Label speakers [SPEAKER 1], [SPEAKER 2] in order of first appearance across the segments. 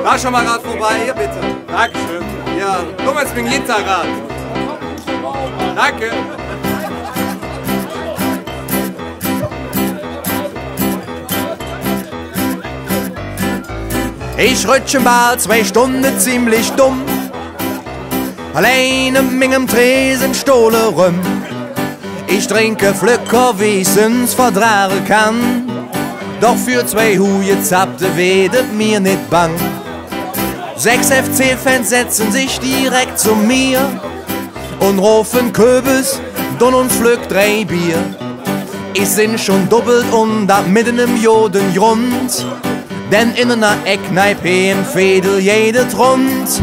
[SPEAKER 1] Da schon mal Rad vorbei, hier bitte. Dankeschön. Ja, komm jetzt mit dem Hinterrad. Danke.
[SPEAKER 2] Ich rutsche mal 2 Stunden ziemlich dumm, alleine mit dem Tresen Stohle rum. Ich trinke Flöcker, wie ich sind's vertragen kann, doch für 2 Huje zappte wedet mir nicht bang. 6 FC-Fans setzen sich direkt zu mir und rufen Köbis, dann uns pflückt 3 Bier. Ich sind schon doppelt und da mitten im Jodengrund, denn in einer Eckkneipe in Fedel jedet rund.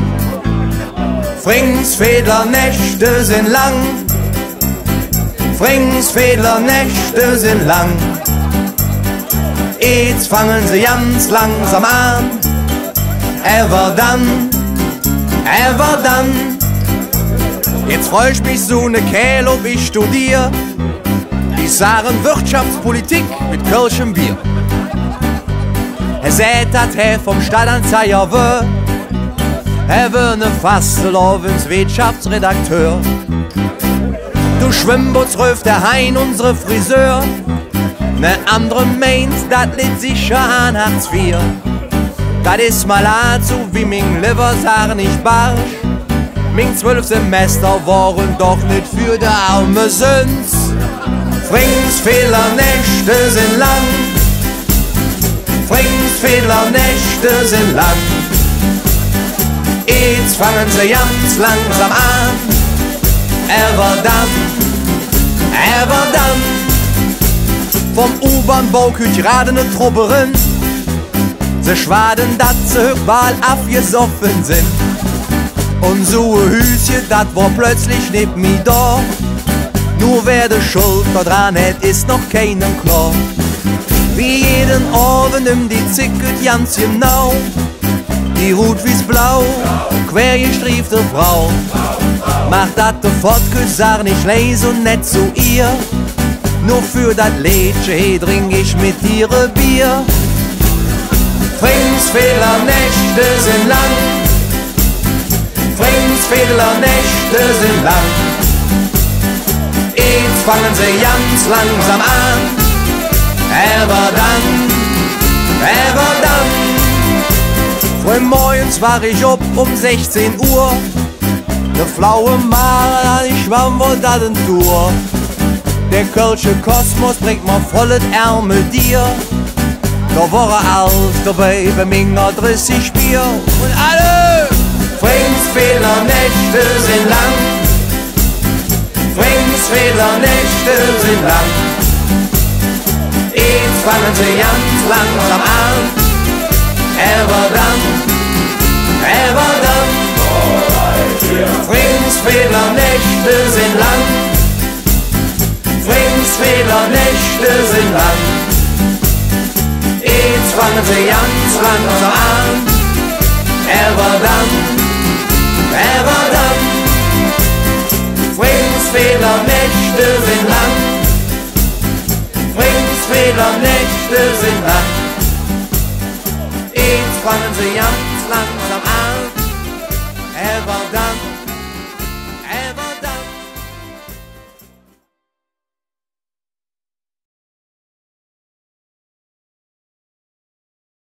[SPEAKER 2] Fringsfedler Nächte sind lang, Fringsfedler Nächte sind lang. Jetzt fangen sie ganz langsam an, ever dann. Jetzt freu ich mich so ne Kerl, ob ich studier. Die sagen Wirtschaftspolitik mit Kölschem Bier. Er seht, dat er vom Stadtanzeiger wär. Er wär ne Fastelovens Wirtschaftsredakteur. Du Schwimmboots ruft der Hein, unsere Friseur. Ne andere meint, dat litt sicher an Hartz IV. Dat is mal so wie mein Liver sagen ich barsch. Mein 12 Semester waren doch nicht für de arme Süns. Fringsfehler Nächte sind lang, Fringsfehler Nächte sind lang. Jetzt fangen sie ganz langsam an, ever dann. Vom U-Bahn-Bau küt gerade ne Trubberin. Sie schwaden, dat sie überall abgesoffen sind. Und so ein Hüschen, dat war plötzlich nicht mehr da. Nur wer de Schuld dran hat, ist noch keinem klar. Wie jeden Abend die Zicket ganz genau. Die Hut wie's blau, quer gestriefte Frau. Macht dat de Fortgesar nicht leis und net zu ihr. Nur für dat Lädchen trink ich mit ihre Bier. Fringsfehler Nächte sind lang, Fringsfehler Nächte sind lang. Jetzt fangen sie ganz langsam an, ever dann. Früh morgens war ich ob 16 Uhr. Ne flaue Mara, ich schwamm wohl da den Tour. Der Kölsche Kosmos bringt mir volles Ärmel dir. Da war alles dabei bei mir 30 Bier. Und alle Fringsfehler Nächte sind lang, Fringsfehler Nächte sind lang. Jetzt fangen sie ganz langsam an, ever dann. Fringsfehler Nächte sind lang, Fringsfehler Nächte sind lang. Jetzt fangen sie ganz langsam an, ever dann. Fringsfehler Nächte sind lang, Fringsfehler Nächte sind lang. Jetzt fangen sie ganz langsam an, ever dann.